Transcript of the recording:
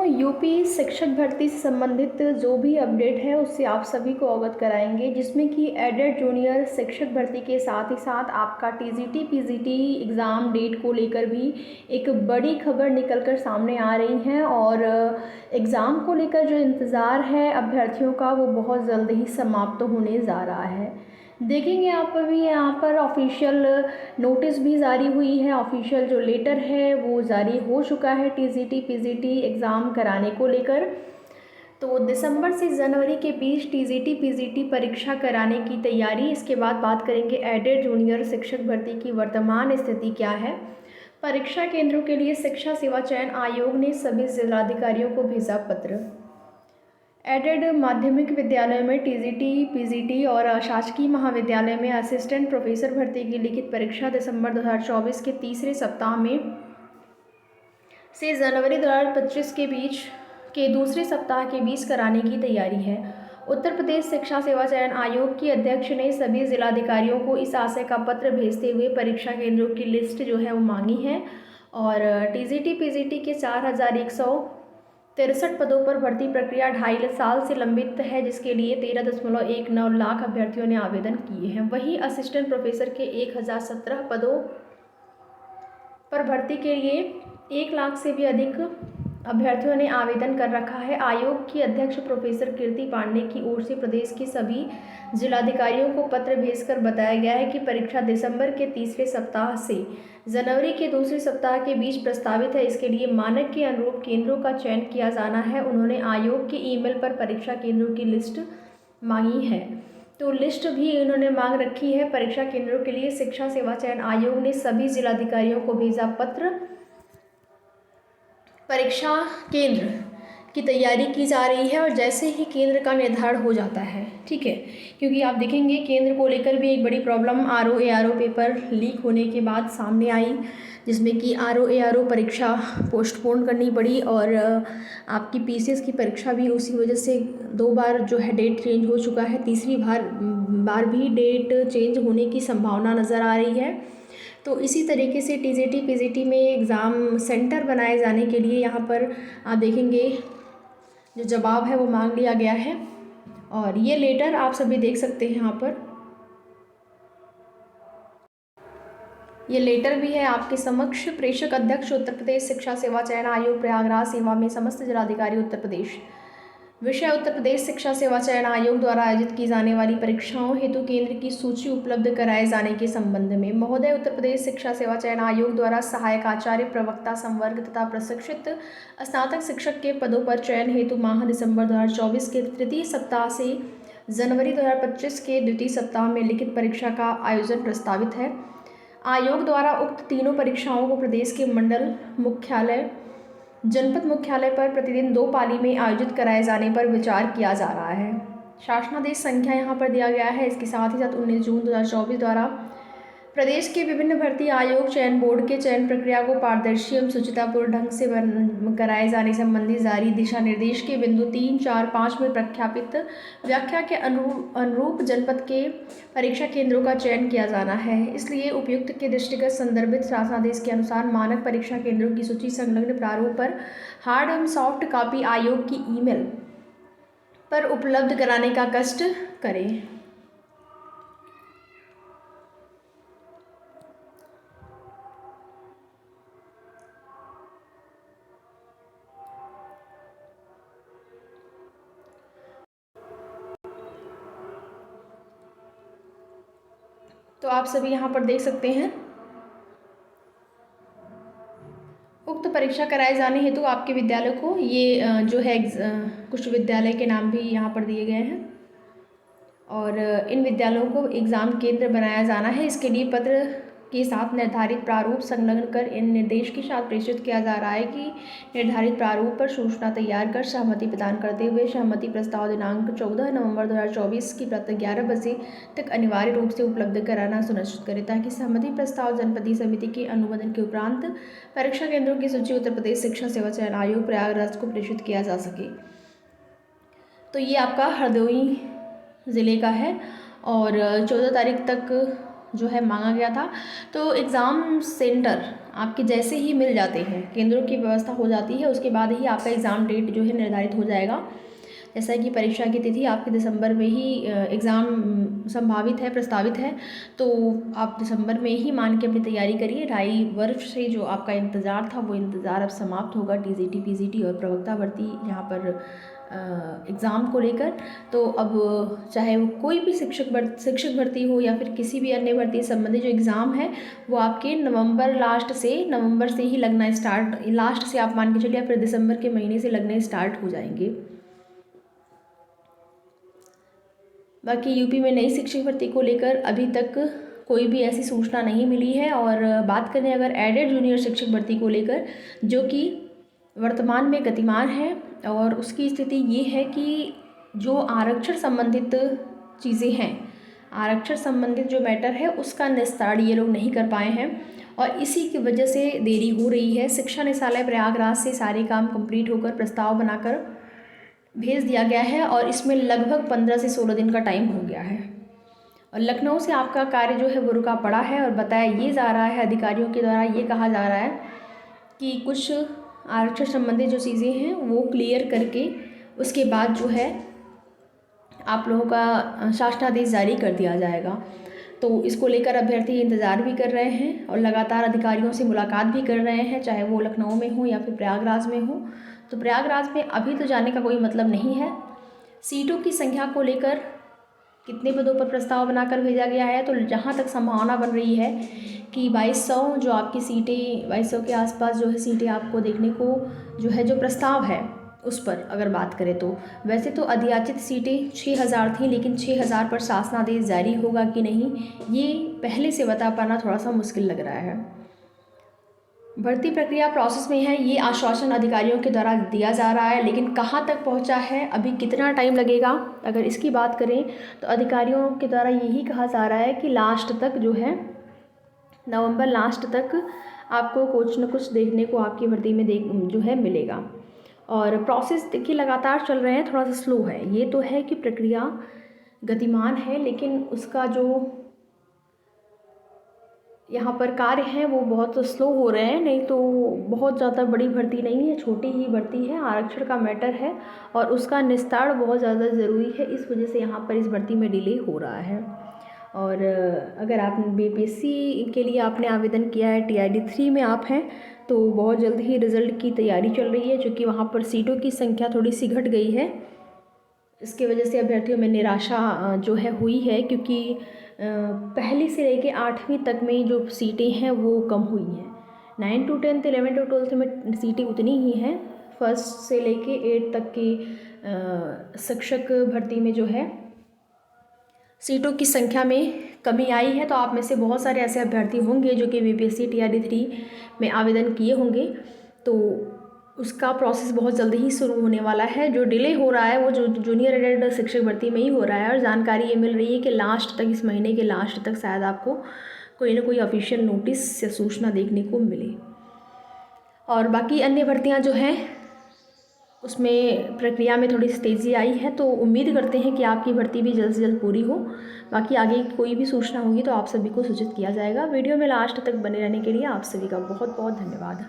UP शिक्षक भर्ती से संबंधित जो भी अपडेट है उससे आप सभी को अवगत कराएंगे, जिसमें कि एडेड जूनियर शिक्षक भर्ती के साथ ही साथ आपका टीजीटी पीजीटी एग्ज़ाम डेट को लेकर भी एक बड़ी खबर निकलकर सामने आ रही है। और एग्ज़ाम को लेकर जो इंतज़ार है अभ्यर्थियों का वो बहुत जल्द ही समाप्त होने जा रहा है। देखेंगे आप अभी यहाँ पर ऑफिशियल नोटिस भी जारी हुई है, ऑफिशियल जो लेटर है वो जारी हो चुका है टीजीटी पीजीटी एग्ज़ाम कराने को लेकर। तो दिसंबर से जनवरी के बीच टीजीटी पीजीटी परीक्षा कराने की तैयारी। इसके बाद बात करेंगे एडेड जूनियर शिक्षक भर्ती की वर्तमान स्थिति क्या है। परीक्षा केंद्रों के लिए शिक्षा सेवा चयन आयोग ने सभी जिलाधिकारियों को भेजा पत्र। एडेड माध्यमिक विद्यालयों में टीजीटी पीजीटी और शासकीय महाविद्यालय में असिस्टेंट प्रोफेसर भर्ती की लिखित परीक्षा दिसंबर 2024 के तीसरे सप्ताह में से जनवरी 2025 के बीच के दूसरे सप्ताह के बीच कराने की तैयारी है। उत्तर प्रदेश शिक्षा सेवा चयन आयोग की अध्यक्ष ने सभी जिलाधिकारियों को इस आशय का पत्र भेजते हुए परीक्षा केंद्रों की लिस्ट जो है वो मांगी है। और टीजीटी पीजीटी के 4163 पदों पर भर्ती प्रक्रिया 2.5 साल से लंबित है, जिसके लिए 13.19 लाख अभ्यर्थियों ने आवेदन किए हैं। वहीं असिस्टेंट प्रोफेसर के 1017 पदों पर भर्ती के लिए 1 लाख से भी अधिक अभ्यर्थियों ने आवेदन कर रखा है। आयोग की अध्यक्ष प्रोफेसर कीर्ति पांडे की ओर से प्रदेश के सभी जिलाधिकारियों को पत्र भेजकर बताया गया है कि परीक्षा दिसंबर के तीसरे सप्ताह से जनवरी के दूसरे सप्ताह के बीच प्रस्तावित है। इसके लिए मानक के अनुरूप केंद्रों का चयन किया जाना है। उन्होंने आयोग के ईमेल पर परीक्षा केंद्रों की लिस्ट मांगी है, तो लिस्ट भी उन्होंने मांग रखी है परीक्षा केंद्रों के लिए। शिक्षा सेवा चयन आयोग ने सभी जिलाधिकारियों को भेजा पत्र। परीक्षा केंद्र की तैयारी की जा रही है और जैसे ही केंद्र का निर्धारण हो जाता है, ठीक है, क्योंकि आप देखेंगे केंद्र को लेकर भी एक बड़ी प्रॉब्लम आरओ पेपर लीक होने के बाद सामने आई, जिसमें कि आरओ परीक्षा पोस्टपोन करनी पड़ी और आपकी पीसीएस की परीक्षा भी उसी वजह से 2 बार जो है डेट चेंज हो चुका है। तीसरी बार भी डेट चेंज होने की संभावना नज़र आ रही है। तो इसी तरीके से टीजीटी पीजीटी में एग्ज़ाम सेंटर बनाए जाने के लिए यहाँ पर आप देखेंगे जो जवाब है वो मांग लिया गया है। और ये लेटर आप सभी देख सकते हैं यहाँ पर, ये लेटर भी है आपके समक्ष। प्रेषक अध्यक्ष उत्तर प्रदेश शिक्षा सेवा चयन आयोग प्रयागराज सेवा में समस्त जिलाधिकारी उत्तर प्रदेश। विषय उत्तर प्रदेश शिक्षा सेवा चयन आयोग द्वारा आयोजित की जाने वाली परीक्षाओं हेतु केंद्र की सूची उपलब्ध कराए जाने के संबंध में। महोदय, उत्तर प्रदेश शिक्षा सेवा चयन आयोग द्वारा सहायक आचार्य, प्रवक्ता, संवर्ग तथा प्रशिक्षित स्नातक शिक्षक के पदों पर चयन हेतु माह दिसंबर 2024 के तृतीय सप्ताह से जनवरी 2025 के द्वितीय सप्ताह में लिखित परीक्षा का आयोजन प्रस्तावित है। आयोग द्वारा उक्त तीनों परीक्षाओं को प्रदेश के मंडल मुख्यालय, जनपद मुख्यालय पर प्रतिदिन 2 पाली में आयोजित कराए जाने पर विचार किया जा रहा है। शासनादेश संख्या यहाँ पर दिया गया है। इसके साथ ही साथ 19 जून 2024 द्वारा प्रदेश के विभिन्न भर्ती आयोग चयन बोर्ड के चयन प्रक्रिया को पारदर्शी एवं सुचितापूर्ण ढंग से कराए जाने संबंधी जारी दिशा निर्देश के बिंदु 3, 4, 5 में प्रख्यापित व्याख्या के अनुरूप जनपद के परीक्षा केंद्रों का चयन किया जाना है। इसलिए उपयुक्त के दृष्टिगत संदर्भित शासनादेश के अनुसार मानक परीक्षा केंद्रों की सूची संलग्न प्रारूप पर हार्ड एवं सॉफ्ट कॉपी आयोग की ईमेल पर उपलब्ध कराने का कष्ट करें। तो आप सभी यहाँ पर देख सकते हैं, उक्त परीक्षा कराए जाने हेतु आपके विद्यालय को ये जो है कुछ विद्यालय के नाम भी यहाँ पर दिए गए हैं और इन विद्यालयों को एग्ज़ाम केंद्र बनाया जाना है। इसके लिए पत्र के साथ निर्धारित प्रारूप संलग्न कर इन निर्देश के साथ प्रेषित किया जा रहा है कि निर्धारित प्रारूप पर सूचना तैयार कर सहमति प्रदान करते हुए सहमति प्रस्ताव दिनांक 14 नवंबर 2024 की प्रातः 11 बजे तक अनिवार्य रूप से उपलब्ध कराना सुनिश्चित करें, ताकि सहमति प्रस्ताव जनपदीय समिति के अनुमोदन के उपरांत परीक्षा केंद्रों की सूची उत्तर प्रदेश शिक्षा सेवा चयन आयोग प्रयागराज को प्रेषित किया जा सके। तो ये आपका हरदोई ज़िले का है और 14 तारीख तक जो है मांगा गया था। तो एग्ज़ाम सेंटर आपके जैसे ही मिल जाते हैं, केंद्रों की व्यवस्था हो जाती है, उसके बाद ही आपका एग्ज़ाम डेट जो है निर्धारित हो जाएगा। जैसा कि परीक्षा की तिथि आपकी दिसंबर में ही एग्ज़ाम संभावित है, प्रस्तावित है, तो आप दिसंबर में ही मान के अपनी तैयारी करिए। 2.5 वर्ष से जो आपका इंतज़ार था वो इंतज़ार अब समाप्त होगा टीजीटी, पीजीटी और प्रवक्ता भर्ती यहाँ पर एग्ज़ाम को लेकर। तो अब चाहे वो कोई भी शिक्षक भर्ती हो या फिर किसी भी अन्य भर्ती से संबंधित जो एग्ज़ाम है वो आपके नवंबर से ही लगना स्टार्ट, लास्ट से आप मान के चलिए, या फिर दिसंबर के महीने से लगने स्टार्ट हो जाएंगे। बाकी यूपी में नई शिक्षक भर्ती को लेकर अभी तक कोई भी ऐसी सूचना नहीं मिली है। और बात करें अगर एडेड जूनियर शिक्षक भर्ती को लेकर, जो कि वर्तमान में गतिमान है, और उसकी स्थिति ये है कि जो आरक्षण संबंधित चीज़ें हैं, आरक्षण संबंधित जो मैटर है उसका निस्तारण ये लोग नहीं कर पाए हैं, और इसी की वजह से देरी हो रही है। शिक्षा निदेशालय प्रयागराज से सारे काम कंप्लीट होकर प्रस्ताव बनाकर भेज दिया गया है, और इसमें लगभग 15 से 16 दिन का टाइम हो गया है। और लखनऊ से आपका कार्य जो है वो रुका पड़ा है, और बताया ये जा रहा है, अधिकारियों के द्वारा ये कहा जा रहा है कि कुछ आरक्षण संबंधित जो चीज़ें हैं वो क्लियर करके उसके बाद जो है आप लोगों का शासनादेश जारी कर दिया जाएगा। तो इसको लेकर अभ्यर्थी इंतज़ार भी कर रहे हैं और लगातार अधिकारियों से मुलाकात भी कर रहे हैं, चाहे वो लखनऊ में हो या फिर प्रयागराज में हो। तो प्रयागराज में अभी तो जाने का कोई मतलब नहीं है। सीटों की संख्या को लेकर कितने पदों पर प्रस्ताव बनाकर भेजा गया है, तो जहाँ तक संभावना बन रही है कि 2200 जो आपकी सीटें, 2200 के आसपास जो है सीटें आपको देखने को जो है, जो प्रस्ताव है उस पर अगर बात करें तो वैसे तो अधियाचित सीटें 6000 थी, लेकिन 6000 पर शासनादेश जारी होगा कि नहीं ये पहले से बता पाना थोड़ा सा मुश्किल लग रहा है। भर्ती प्रक्रिया प्रोसेस में है, ये आश्वासन अधिकारियों के द्वारा दिया जा रहा है, लेकिन कहाँ तक पहुँचा है, अभी कितना टाइम लगेगा, अगर इसकी बात करें तो अधिकारियों के द्वारा यही कहा जा रहा है कि लास्ट तक जो है, नवंबर लास्ट तक आपको कुछ न कुछ देखने को आपकी भर्ती में जो है मिलेगा। और प्रोसेस देखिए लगातार चल रहे हैं, थोड़ा सा स्लो है। ये तो है कि प्रक्रिया गतिमान है, लेकिन उसका जो यहाँ पर कार्य हैं वो बहुत स्लो हो रहे हैं। नहीं तो बहुत ज़्यादा बड़ी भर्ती नहीं है, छोटी ही भर्ती है, आरक्षण का मैटर है और उसका निस्तारण बहुत ज़्यादा ज़रूरी है। इस वजह से यहाँ पर इस भर्ती में डिले हो रहा है। और अगर आप बीपीएससी के लिए आपने आवेदन किया है, TID 3 में आप हैं, तो बहुत जल्द ही रिज़ल्ट की तैयारी चल रही है, क्योंकि वहाँ पर सीटों की संख्या थोड़ी सी घट गई है। इसके वजह से अभ्यर्थियों में निराशा जो है हुई है, क्योंकि पहली से लेके 8वीं तक में जो सीटें हैं वो कम हुई हैं। 9 to 10, 11 to 12 में सीटें उतनी ही हैं। फर्स्ट से लेके 8 तक की शिक्षक भर्ती में जो है सीटों की संख्या में कमी आई है। तो आप में से बहुत सारे ऐसे अभ्यर्थी होंगे जो कि बीपीएससी TID 3 में आवेदन किए होंगे, तो उसका प्रोसेस बहुत जल्दी ही शुरू होने वाला है। जो डिले हो रहा है वो जो जूनियर एडेड शिक्षक भर्ती में ही हो रहा है, और जानकारी ये मिल रही है कि लास्ट तक, इस महीने के लास्ट तक शायद आपको कोई ना कोई ऑफिशियल नोटिस या सूचना देखने को मिले। और बाकी अन्य भर्तियां जो हैं उसमें प्रक्रिया में थोड़ी सी तेज़ी आई है, तो उम्मीद करते हैं कि आपकी भर्ती भी जल्द से जल्द पूरी हो। बाकी आगे कोई भी सूचना होगी तो आप सभी को सूचित किया जाएगा। वीडियो में लास्ट तक बने रहने के लिए आप सभी का बहुत बहुत धन्यवाद।